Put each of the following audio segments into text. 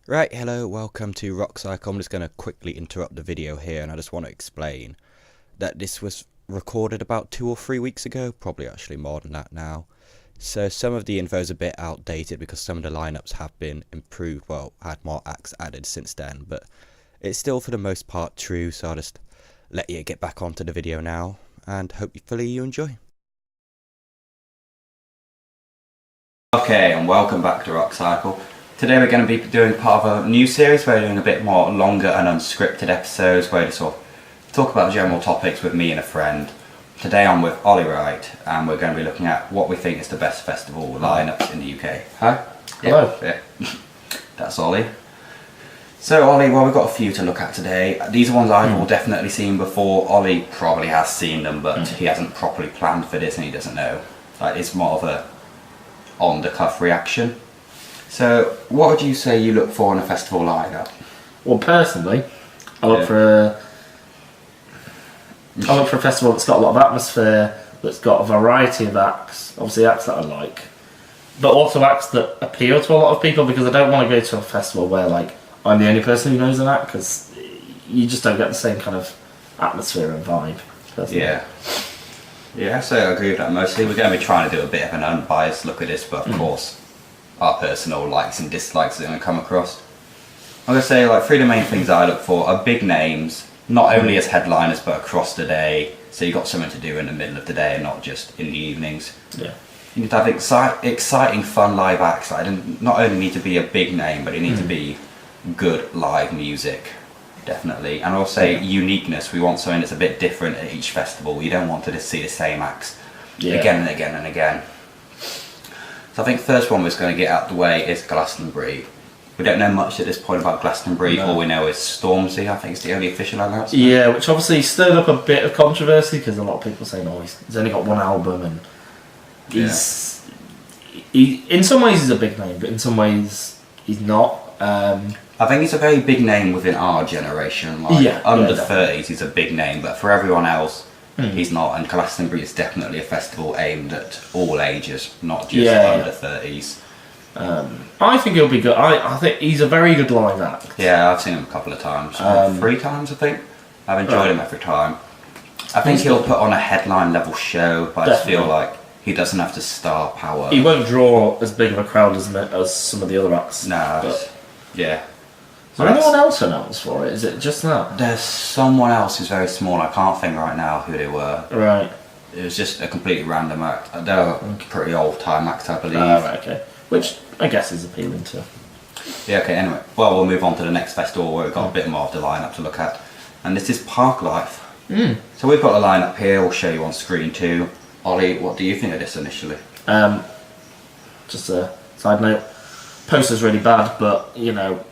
Right, hello, welcome to Rock Cycle. I'm just going to quickly interrupt the video here, and I just want to explain that this was recorded about 2 or 3 weeks ago, probably actually more than that now. So some of the info is a bit outdated because some of the lineups have been improved, well, had more acts added since then, but it's still for the most part true, so I'll just let you get back onto the video now, and hopefully you enjoy. Okay, and welcome back to Rock Cycle. Today we're going to be doing part of a new series where we're doing a bit more longer and unscripted episodes where we sort of talk about general topics with me and a friend. Today I'm with Ollie Wright and we're going to be looking at what we think is the best festival lineups in the UK. Hi. Hello. Yeah. That's Ollie. So Ollie, well, we've got a few to look at today. These are ones I've all definitely seen before. Ollie probably has seen them, but he hasn't properly planned for this and he doesn't know. Like, it's more of a on-the-cuff reaction. So, what would you say you look for in a festival lineup? Well, personally, I look for a festival that's got a lot of atmosphere, that's got a variety of acts, obviously acts that I like, but also acts that appeal to a lot of people, because I don't want to go to a festival where like I'm the only person who knows an act, because you just don't get the same kind of atmosphere and vibe. Personally. Yeah, so I agree with that mostly. We're going to be trying to do a bit of an unbiased look at this, but of course, our personal likes and dislikes are going to come across. I'm going to say, like, three of the main things I look for are big names, not only as headliners but across the day, so you've got something to do in the middle of the day and not just in the evenings. Yeah. You need to have exciting, fun live acts. Like, not only need to be a big name, but it needs to be good live music, definitely. And also uniqueness. We want something that's a bit different at each festival. You don't want to just see the same acts again and again and again. So I think first one we're going to get out the way is Glastonbury. We don't know much at this point about Glastonbury. All we know is Stormzy. I think it's the only official announcement. Yeah, which obviously stirred up a bit of controversy, because a lot of people saying, "Oh, he's only got one album," and in some ways he's a big name, but in some ways he's not. I think he's a very big name within our generation. Like, under 30s, he's a big name, but for everyone else, he's not. And Glastonbury is definitely a festival aimed at all ages, not just under 30s. I think he'll be good. I think he's a very good live act. Yeah, I've seen him a couple of times. 3 times, I think. I've enjoyed him every time. I think he'll put on a headline level show, but I just feel like he doesn't have the star power. He won't draw as big of a crowd as some of the other acts. No, yeah. Is there anyone else announced for it? Is it just that? There's someone else who's very small. I can't think right now who they were. Right. It was just a completely random act. They're a pretty old time act, I believe. Right, okay. Which I guess is appealing to. Yeah, okay, anyway. Well, we'll move on to the next festival where we've got a bit more of the lineup to look at. And this is Parklife. So we've got the lineup here, we'll show you on screen too. Ollie, what do you think of this initially? Just a side note. Poster's really bad, but you know.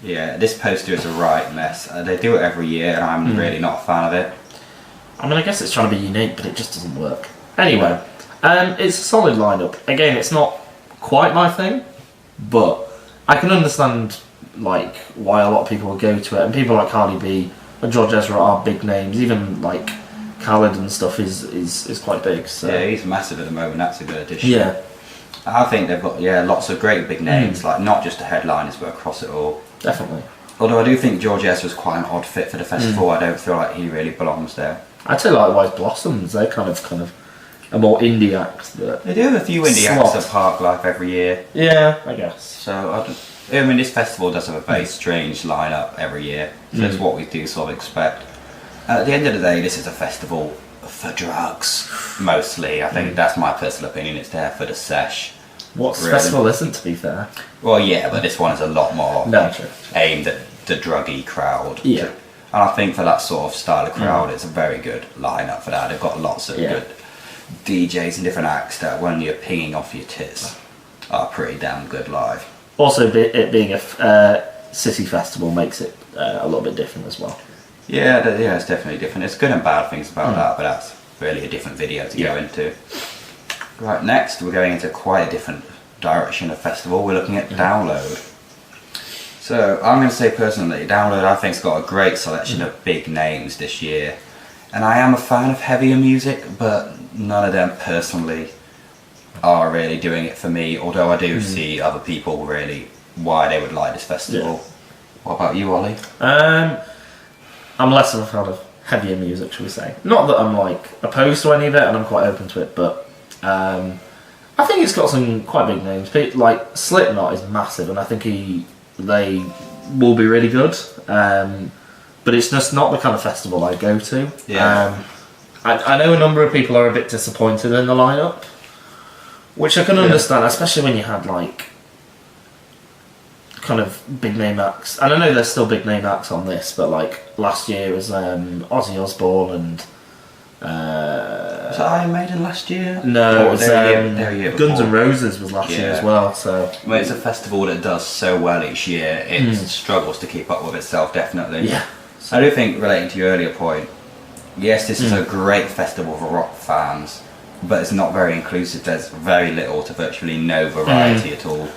Yeah, this poster is a right mess. They do it every year and I'm really not a fan of it. I mean, I guess it's trying to be unique, but it just doesn't work. Anyway, it's a solid lineup. Again, it's not quite my thing, but I can understand like why a lot of people will go to it, and people like Cardi B and George Ezra are big names. Even like Khaled and stuff is quite big. So. Yeah, he's massive at the moment. That's a good addition. Yeah, I think they've got lots of great big names, like not just the headliners but across it all. definitely. Although I do think George Ezra's quite an odd fit for the festival. I don't feel like he really belongs there. I'd say likewise Blossoms. They're kind of a more indie act. They do have a few indie acts at Parklife every year. Yeah, I guess. So I mean, this festival does have a very strange lineup every year. So that's what we do sort of expect. At the end of the day, this is a festival for drugs, mostly. I think that's my personal opinion. It's there for the sesh. What festival isn't, to be fair? Well, yeah, but this one is a lot more True. aimed at the druggy crowd. Yeah. And I think for that sort of style of crowd, it's a very good lineup for that. They've got lots of good DJs and different acts that, when you're pinging off your tits, are pretty damn good live. Also, it being a city festival makes it a little bit different as well. Yeah, it's definitely different. There's good and bad things about that, but that's really a different video to go into. Right, next we're going into quite a different direction of festival. We're looking at Download. So I'm going to say personally, Download I think's got a great selection of big names this year. And I am a fan of heavier music, but none of them personally are really doing it for me, although I do see other people really why they would like this festival. Yeah. What about you, Ollie? I'm less of a fan of heavier music, shall we say. Not that I'm like opposed to any of it, and I'm quite open to it, but I think it's got some quite big names. Like Slipknot is massive, and I think they will be really good. But it's just not the kind of festival I go to. Yeah. I know a number of people are a bit disappointed in the lineup, which I can understand, especially when you had like kind of big name acts. And I know there's still big name acts on this, but like last year was Ozzy Osbourne and Was that Iron Maiden last year? no, Or it was their year Guns before? N' Roses was last year as well. So Well, it's a festival that does so well each year, it struggles to keep up with itself, definitely. yeah, I do think, relating to your earlier point, yes, this is a great festival for rock fans, but it's not very inclusive. There's very little to virtually no variety at all.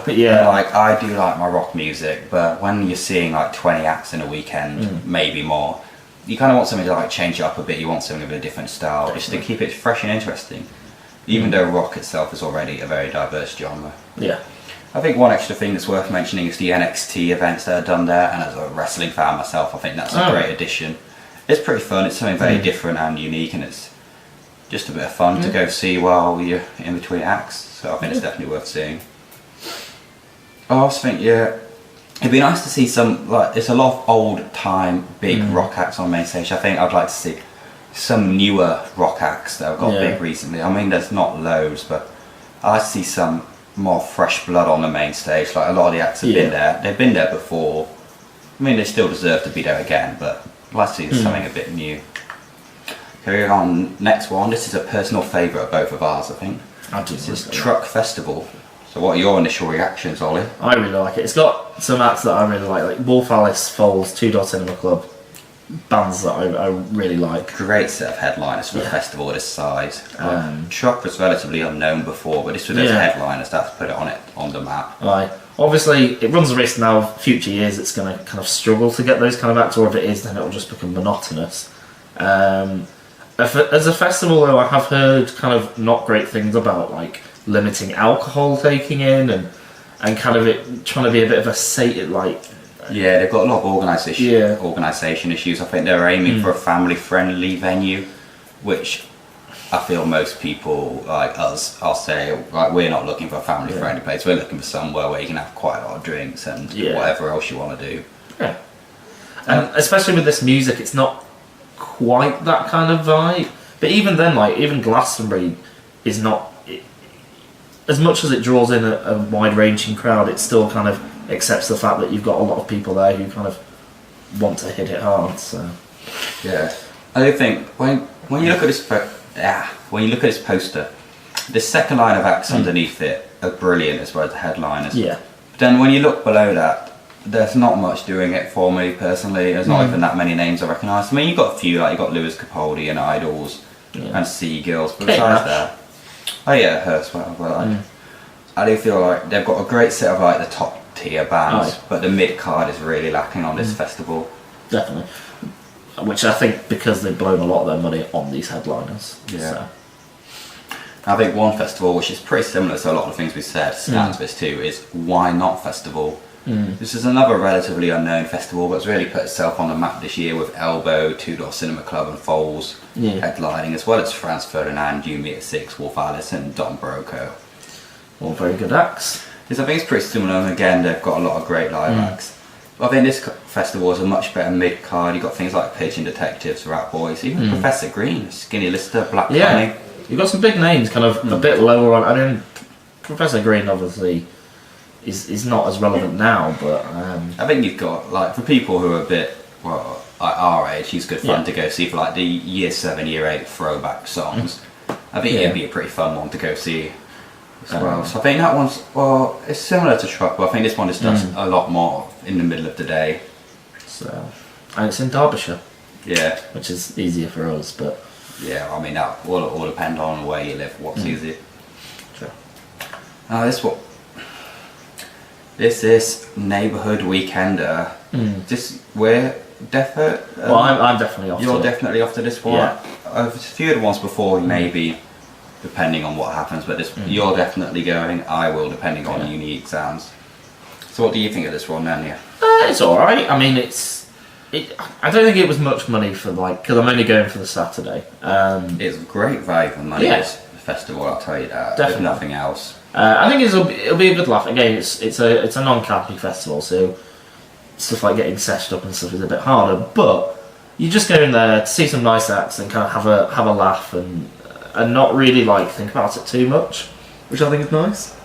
yeah, Like, I do like my rock music, but when you're seeing like 20 acts in a weekend, maybe more, you kind of want something to like change it up a bit. You want something of a different style, just to keep it fresh and interesting. Even though rock itself is already a very diverse genre. yeah. I think one extra thing that's worth mentioning is the NXT events that are done there, and as a wrestling fan myself, I think that's a great addition. It's pretty fun, it's something very different and unique, and it's just a bit of fun to go see while you're in between acts, so I think it's definitely worth seeing. I also think, it'd be nice to see some, like, it's a lot of old time big rock acts on the main stage. I think I'd like to see some newer rock acts that have got big recently. I mean, there's not loads, but I'd like to see some more fresh blood on the main stage. Like, a lot of the acts have been there, they've been there before. I mean, they still deserve to be there again, but I'd like to see something a bit new. Carrying on, next one, this is a personal favourite of both of ours, I think. This is Truck Festival. So what are your initial reactions, Ollie? I really like it. It's got some acts that I really like Wolf Alice, Foals, Two Door Cinema Club, bands that I really like. Great set of headliners for a festival this size. Truck was relatively unknown before, but this was as headliners, that's put it on the map. Obviously, it runs the risk now, future years, it's going to kind of struggle to get those kind of acts, or if it is, then it'll just become monotonous. As a festival, though, I have heard kind of not great things about, like, limiting alcohol taking in, and kind of it trying to be a bit of a Yeah, they've got a lot of organisation issues. I think they're aiming for a family-friendly venue, which I feel most people like us, I'll say, like, we're not looking for a family-friendly place. We're looking for somewhere where you can have quite a lot of drinks and whatever else you want to do. Yeah, and especially with this music, it's not quite that kind of vibe. But even then, like, even Glastonbury is not. As much as it draws in a wide-ranging crowd, it still kind of accepts the fact that you've got a lot of people there who kind of want to hit it hard. So yeah, I do think when you look at this poster, the second line of acts underneath it are brilliant as well as the headliners. yeah, But then when you look below that, there's not much doing it for me personally. There's not even that many names I recognise. I mean, you've got a few, like you've got Lewis Capaldi and Idols and Seagulls, but besides that, oh yeah, her as well. But I do feel like they've got a great set of like the top tier bands, but the mid card is really lacking on this festival. definitely. Which I think because they've blown a lot of their money on these headliners. Yeah. So. I think one festival which is pretty similar to a lot of the things we said, stands this too, is Why Not Festival. This is another relatively unknown festival that's really put itself on the map this year with Elbow, Two Door Cinema Club and Foals headlining, as well as Franz Ferdinand, You Me at Six, Wolf Alice and Don Broco. All very good acts. I think it's pretty similar, and again they've got a lot of great live acts. I think this festival is a much better mid card. You've got things like Pigeon Detectives, Rat Boys, even Professor Green, Skinny Lister, Black Bunny. You've got some big names kind of a bit lower on. I mean, Professor Green obviously is not as relevant now, but I think you've got, like, for people who are a bit, well, like our age, he's good fun to go see for like the year 7, year 8 throwback songs. I think it'd be a pretty fun one to go see as well. So I think that one's, well, it's similar to Truck, but I think this one just does a lot more in the middle of the day. So, and it's in Derbyshire. Yeah. Which is easier for us, but yeah, I mean that will all depend on where you live, what's easier. Sure. This is Neighbourhood Weekender. We're definitely. Well, I'm definitely off. You're definitely off to this one. Yeah. I've a few of the ones before, maybe, depending on what happens. But you're definitely going. I will, depending on uni exams. So what do you think of this one, Nanya? It's alright. I mean, I don't think it was much money for because I'm only going for the Saturday. It's great value for money. Yeah. This festival, I'll tell you that. Definitely. If nothing else. I think it'll be a good laugh. Again, it's a non-camping festival, so stuff like getting seshed up and stuff is a bit harder. But you just go in there to see some nice acts and kind of have a laugh and not really think about it too much, which I think is nice.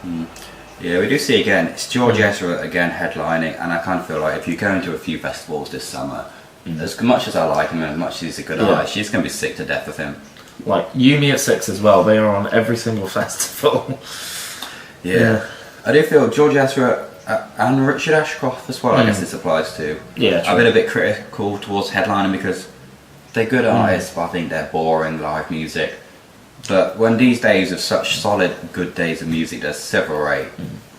Yeah, we do see again. It's George Ezra again headlining, and I kind of feel like if you go into a few festivals this summer, as much as I like him and as much as he's a good artist, she's going to be sick to death of him. Like Yumi at 6 as well. They are on every single festival. Yeah. I do feel George Ezra and Richard Ashcroft as well. I guess this applies to. Yeah, true. I've been a bit critical towards headlining because they're good artists, but I think they're boring live music. But when these days of such solid, good days of music, there's several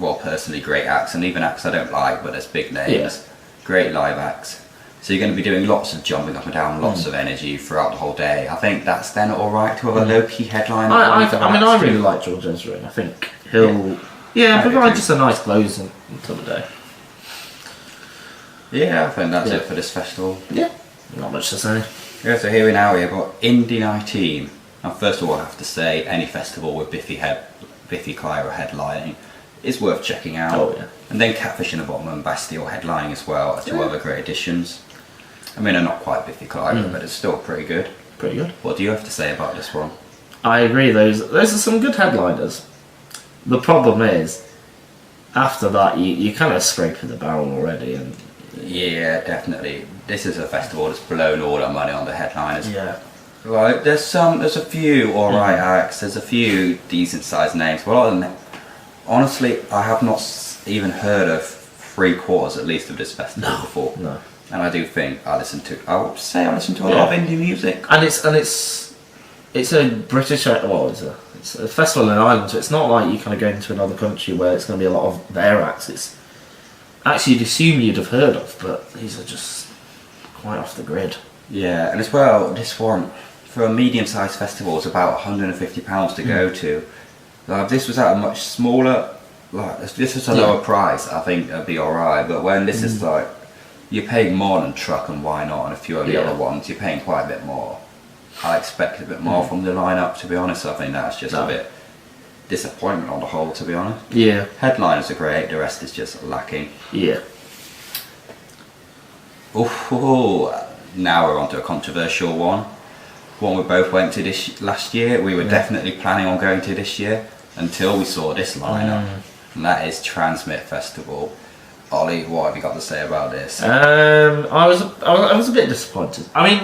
well, personally great acts, and even acts I don't like, but there's big names, great live acts. So you're going to be doing lots of jumping up and down, lots of energy throughout the whole day. I think that's then alright to have a low-key headline. I really like George Ezra. I think he'll provide just a nice close until the day. Yeah, I think that's it for this festival. Yeah, not much to say. Yeah, so here we got Indie 19. Now, first of all, I have to say, any festival with Biffy Clyro headlining is worth checking out. Oh, yeah. And then Catfish in the Bottom and Bastille headlining as well as two other great additions. I mean, they're not quite Biffy Clyro, but it's still pretty good. Pretty good. What do you have to say about this one? I agree. Those are some good headliners. The problem is, after that, you kind of scraping the barrel already. And yeah, definitely. This is a festival that's blown all that money on the headliners. yeah. Right, there's a few alright acts, there's a few decent sized names, but a lot of them, honestly, I have not even heard of 3/4 at least of this festival before. No. And I do think I listen to a lot of indie music. And it's a British, well, it's a festival in Ireland, so it's not like you kind of go into another country where it's going to be a lot of their acts. It's actually you'd assume you'd have heard of, but these are just quite off the grid. Yeah, and as well, this one, for a medium-sized festival, is about £150 to go to. Like, if this was at a much smaller, if this was a lower price, I think it'd be alright. But when this is you're paying more than Truck and Why Not and a few of the other ones, you're paying quite a bit more. I expect a bit more from the lineup, to be honest. I think that's just a bit disappointment on the whole, to be honest. Yeah. Headliners are great, the rest is just lacking. Yeah. Ooh, now we're on to a controversial one. One we both went to last year. We were definitely planning on going to this year until we saw this lineup, and that is Transmit Festival. Ollie, what have you got to say about this? I was a bit disappointed. I mean,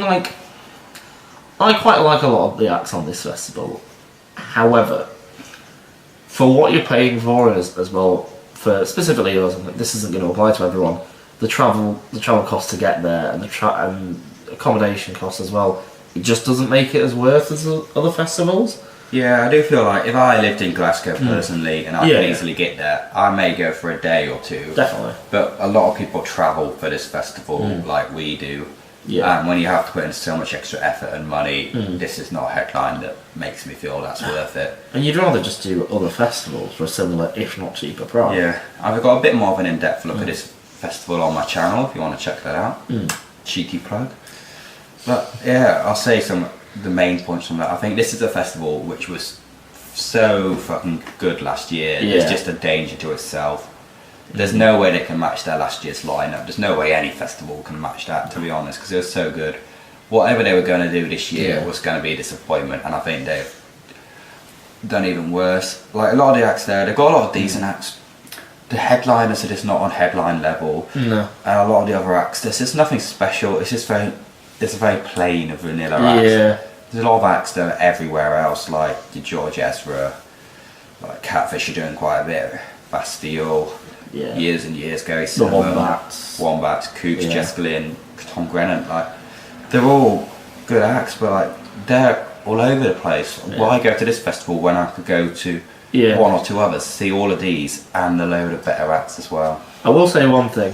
I quite like a lot of the acts on this festival. However, for what you're paying for as well, for specifically us, and this isn't going to apply to everyone, the travel cost to get there and and accommodation costs as well, it just doesn't make it as worth as other festivals. Yeah, I do feel like if I lived in Glasgow personally and I could easily get there, I may go for a day or two. Definitely. But a lot of people travel for this festival like we do. Yeah. And when you have to put in so much extra effort and money, this is not a headline that makes me feel that's worth it. And you'd rather just do other festivals for a similar, if not cheaper price. Yeah, I've got a bit more of an in-depth look at this festival on my channel if you want to check that out. Cheeky plug. But yeah, I'll say the main points from that. I think this is a festival which was so fucking good last year. Yeah. It's just a danger to itself. There's no way they can match their last year's lineup. There's no way any festival can match that, to be honest, because it was so good. Whatever they were going to do this year was going to be a disappointment, and I think they've done even worse. Like, a lot of the acts there, they've got a lot of decent acts. The headliners are just not on headline level. No. And a lot of the other acts, there's just nothing special. It's just a very plain vanilla acts. Yeah. There's a lot of acts that are everywhere else, like the George Ezra, like Catfish are doing quite a bit, Bastille, years and years ago, the Wombats, Coops, Jessica Lynn, Tom Grennan, like, they're all good acts, but like, they're all over the place. Why go to this festival when I could go to one or two others, see all of these and a load of better acts as well? I will say one thing.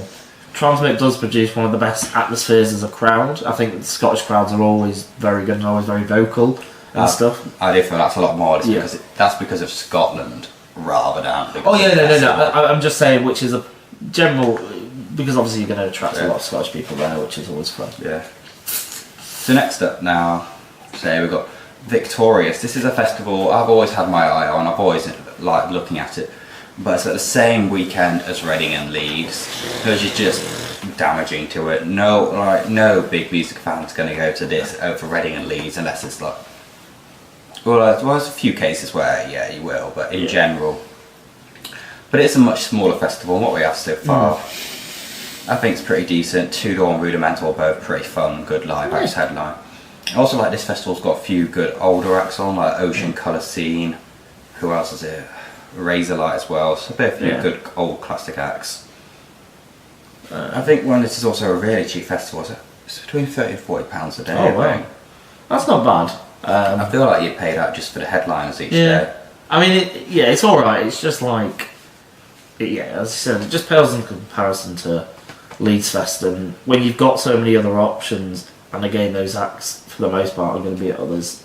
Transmit does produce one of the best atmospheres as a crowd. I think the Scottish crowds are always very good and always very vocal and stuff. I do feel that's a lot more that's because of Scotland rather than. No. I'm just saying, which is general, because obviously you're going to attract a lot of Scottish people there, which is always fun. Yeah. So next up now, say we've got Victorious. This is a festival I've always had my eye on. I've always liked looking at it, but it's at the same weekend as Reading and Leeds, which is just damaging to it. No big music fan's going to go to this over Reading and Leeds unless it's like. Well, there's a few cases where you will, but in general. But it's a much smaller festival. And what we have so far, I think it's pretty decent. Two Door and Rudimental are both pretty fun, good live acts headline. I also like this festival's got a few good older acts on, like Ocean Colour Scene. Who else is it? Razorlight as well. So a few good old classic acts. I think this is also a really cheap festival. It's between £30 and £40 a day. Oh wow, that's not bad. I feel like you paid out just for the headliners each day. I mean, it's all right. It's just like, as I said, it just pales in comparison to Leeds Fest, and when you've got so many other options, and again those acts for the most part are going to be at others.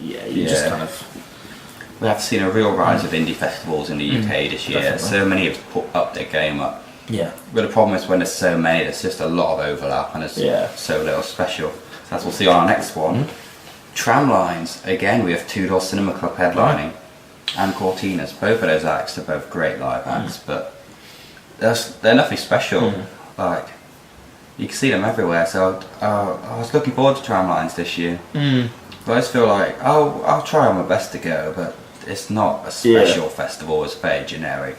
Just kind of. We have seen a real rise of indie festivals in the UK this year. Definitely. So many have put up their game up. Yeah. But the problem is when there's so many, there's just a lot of overlap and there's so little special. So as we'll see on our next one. Tramlines, again we have Two Door Cinema Club headlining and Cortinas. Both of those acts are both great live acts, but they're nothing special. Like, you can see them everywhere, so I was looking forward to Tramlines this year. But I just feel like I'll try my best to go, but it's not a special festival, it's very generic.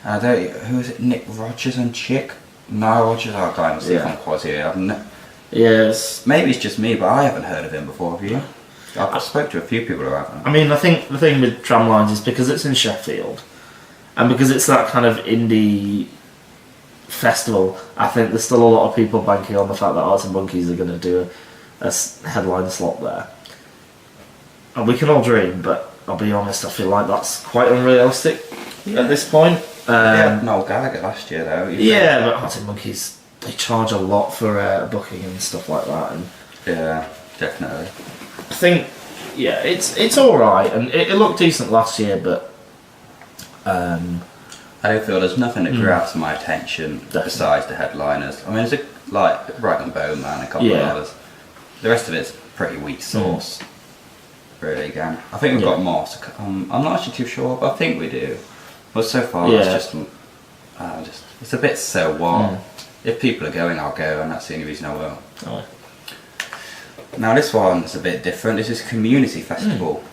I don't. Who is it? Nick Rogers and Chick? No, Rogers. Oh, God, I'll see if I'm quite here. Yes. Maybe it's just me, but I haven't heard of him before. Have you? I've spoke to a few people who haven't. I mean, I think the thing with Tramlines is because it's in Sheffield, and because it's that kind of indie festival. I think there's still a lot of people banking on the fact that Arts and Monkeys are going to do a headline slot there. And we can all dream, but I'll be honest, I feel like that's quite unrealistic at this point. Noel Gallagher last year though. But Arts and Monkeys, they charge a lot for booking and stuff like that. And yeah, definitely. I think, it's all right, and it looked decent last year, but I don't feel there's nothing that grabs my attention besides the headliners. I mean, there's like Rag and Bone Man, a couple of others. The rest of it's pretty weak sauce. Really, again. I think we've got more. I'm not actually too sure, but I think we do. But so far, it's just it's a bit so what. If people are going, I'll go, and that's the only reason I will. Oh. Now this one's a bit different. This is Community Festival.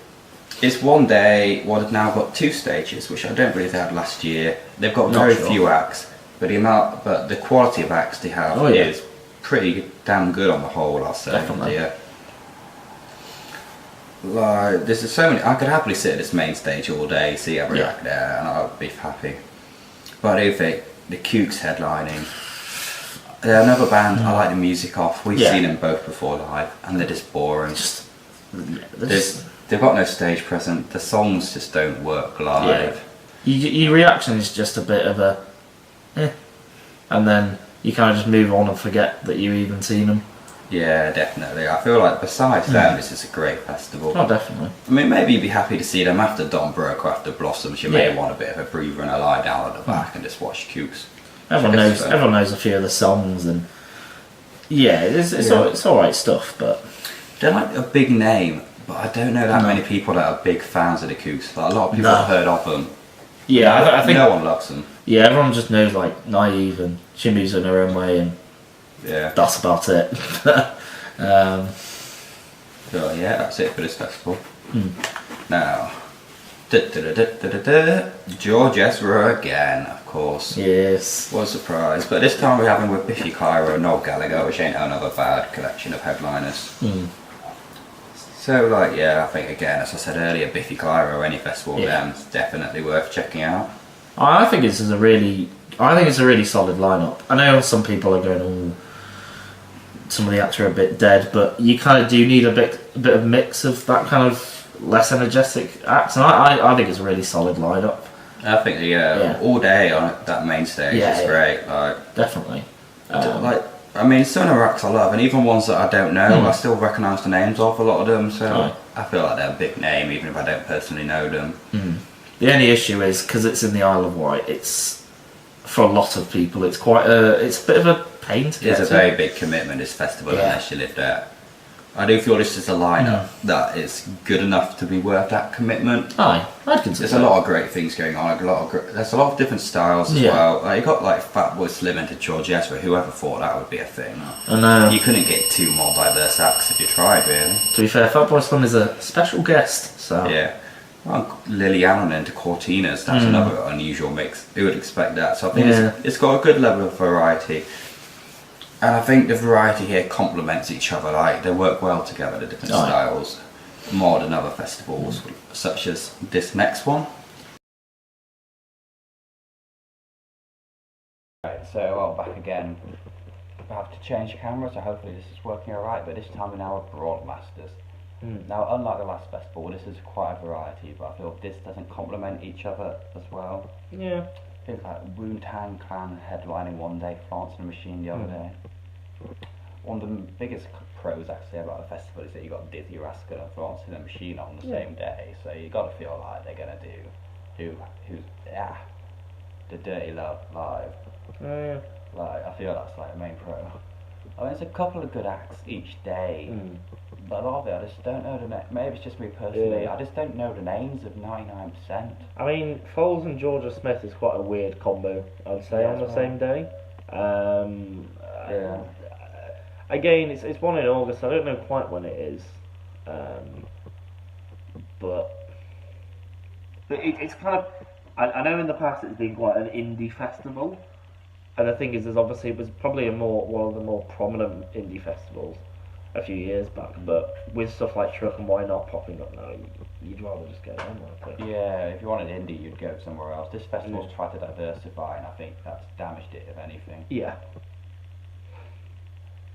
It's one day. Well, they've now got two stages, which I don't believe they had last year. They've got very few acts, but the quality of acts they have is pretty damn good on the whole. I'll say. Definitely. Yeah. Like, there's so many. I could happily sit at this main stage all day, see every act there, and I'll be happy. But I do think the Kooks headlining. They're another band. I like the music off. We've seen them both before live, and they're just boring. They've got no stage presence. The songs just don't work live. Your reaction is just a bit of a, and then you kind of just move on and forget that you've even seen them. Yeah, definitely. I feel like besides them, this is a great festival. Oh, definitely. I mean, maybe you'd be happy to see them after Don broke or after Blossoms. You may want a bit of a breather and a lie down at the back and just watch Kooks. Everyone knows a few of the songs, and it's all right stuff. But they're like a big name, but I don't know that many people that are big fans of the Kooks. Like, a lot of people have heard of them. Yeah, I think no one loves them. Yeah, everyone just knows like Naive and she moves in her own way, and that's about it. So that's it for this festival. Now, George Ezra again, of course. Yes. What a surprise. But this time we're having with Biffy Clyro and Noel Gallagher, which ain't another bad collection of headliners. So, I think again, as I said earlier, Biffy Clyro, any festival with them is definitely worth checking out. I think it's a really solid lineup. I know some people are going, some of the acts are a bit dead, but you kind of do need a bit of mix of that kind of less energetic acts, and I think it's a really solid lineup. I think all day on that main stage is great. Like, definitely. I mean, some of the acts I love, and even ones that I don't know, I still recognise the names of a lot of them. So I feel like they're a big name, even if I don't personally know them. The only issue is because it's in the Isle of Wight. It's for a lot of people. It's it's a bit of a pain to get It's a to. very big commitment, this festival, Yeah. unless you live there. I do feel this is a lineup that is good enough to be worth that commitment. Aye, I'd consider There's a lot of great things going on. There's a lot of different styles as Yeah. well. Like, you got like Fatboy Slim into George Ezra. Whoever thought that would be a thing? I know. You couldn't get two more diverse acts if you tried, really. To be fair, Fatboy Slim is a special guest, so Yeah. Well, Lily Allen into Cortinas. That's another unusual mix. Who would expect that? So I think Yeah. it's got a good level of variety. And I think the variety here complements each other. Like, they work well together, the different Aye. styles, more than other festivals, such as this next one. Right, so well, back again. I have to change camera, so hopefully this is working alright, but this time we're now at Broadmasters. Now, unlike the last festival, this is quite a variety, but I feel this doesn't complement each other as well. yeah. Things like Wu-Tang Clan headlining one day, France and the Machine the other day. One of the biggest pros actually about the festival is that you got Dizzy Rascal and France and the Machine on the same day, so you got to feel like they're gonna do the Dirty Love live. Yeah. Like, I feel that's like the main pro. I mean, there's a couple of good acts each day, but a lot of it I just don't know the maybe it's just me personally. Yeah. I just don't know the names of 99%. I mean, Foles and Georgia Smith is quite a weird combo, I'd say, Yeah, on the that's same day. Yeah. Again, it's one in August. I don't know quite when it is, but it's kind of. I know in the past it's been quite an indie festival, and the thing is, obviously it was probably one of the more prominent indie festivals a few years back. But with stuff like Truck and Why Not popping up now, you'd rather just go on with it. Yeah, if you wanted indie, you'd go somewhere else. This festival's tried to diversify, and I think that's damaged it, if anything. Yeah.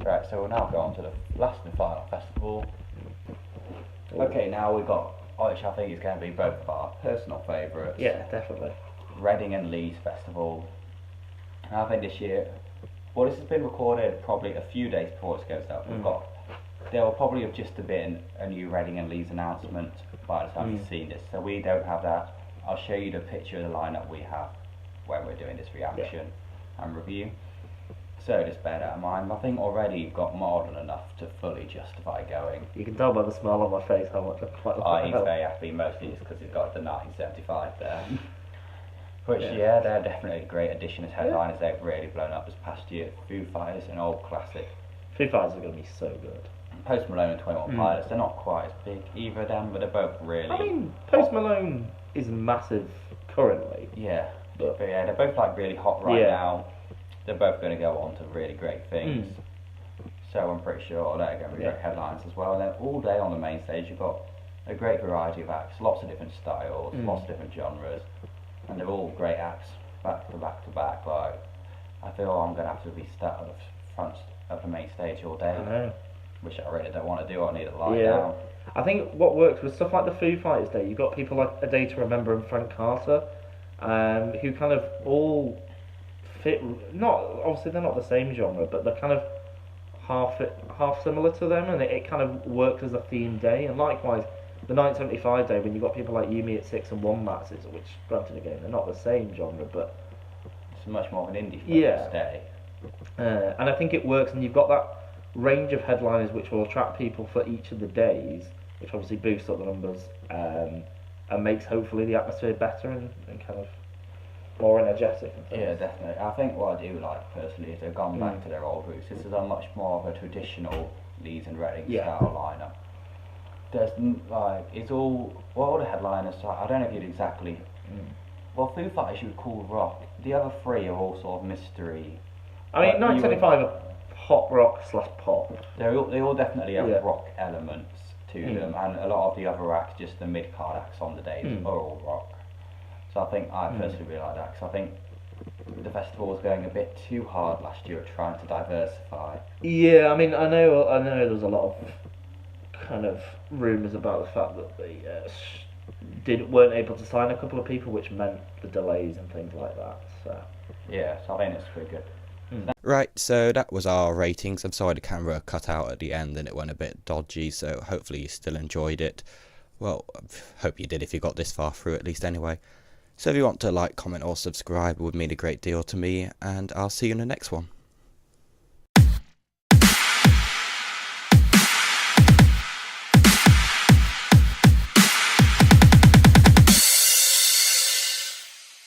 Right, so we'll now go on to the last and final festival. Okay, now we've got, which I think is going to be both of our personal favourites. Yeah, definitely. Reading and Leeds Festival. And I think this year, well, this has been recorded probably a few days before it goes out. There will probably have just been a new Reading and Leeds announcement by the time you've seen this, so we don't have that. I'll show you the picture of the lineup we have when we're doing this reaction and review. So just bear that in mind. I think already you've got more than enough to fully justify going. You can tell by the smile on my face how much I quite like He's it. very happy, mostly just because he's got the 1975 there. Which, yeah, they're definitely a great addition as headliners. They've really blown up this past year. Foo Fighters, an old classic. Foo Fighters are going to be so good. Post Malone and 21 Pilots, they're not quite as big, either of them, but they're both really... I mean, Post Malone is massive currently. Yeah, but yeah, they're both like really hot right now. They're both going to go on to really great things. So I'm pretty sure they're going to be great headlines as well. And then all day on the main stage you've got a great variety of acts, lots of different styles, lots of different genres, and they're all great acts back to back to back. Like, I feel I'm going to have to be sat at the front of the main stage all day, I know. which I really don't want to do. I need to lie Yeah. down. I think what works with stuff like the Foo Fighters Day, you've got people like A Day to Remember and Frank Carter, who kind of all fit. Not obviously they're not the same genre, but they're kind of half similar to them, and it kind of works as a themed day. And likewise, the 1975 Day, when you've got people like Yumi at Six and One Maxes, which granted again they're not the same genre, but It's much more of an indie Yeah. day. and I think it works, and you've got that range of headliners which will attract people for each of the days, which obviously boosts up the numbers, and makes hopefully the atmosphere better and kind of more energetic. And things. Yeah, definitely. I think what I do like personally is they've gone back to their old roots. This is a much more of a traditional Leeds and Reading style lineup. There's like it's all the headliners. I don't know if you'd exactly. Well, Foo Fighters you would call rock. The other three are all sort of mystery. I mean, 1975 are pop rock / pop. They all definitely have Yeah. rock elements to them, and a lot of the other acts, just the mid card acts on the days, are all rock. So I think I personally really like that because I think the festival was going a bit too hard last year at trying to diversify. Yeah, I mean, I know there was a lot of kind of rumours about the fact that they weren't able to sign a couple of people, which meant the delays and things like that. So Yeah, so I think it's pretty good. Right, so that was our ratings. I'm sorry the camera cut out at the end and it went a bit dodgy, so hopefully you still enjoyed it. Well, hope you did if you got this far through at least anyway. So if you want to like, comment or subscribe, it would mean a great deal to me, and I'll see you in the next one.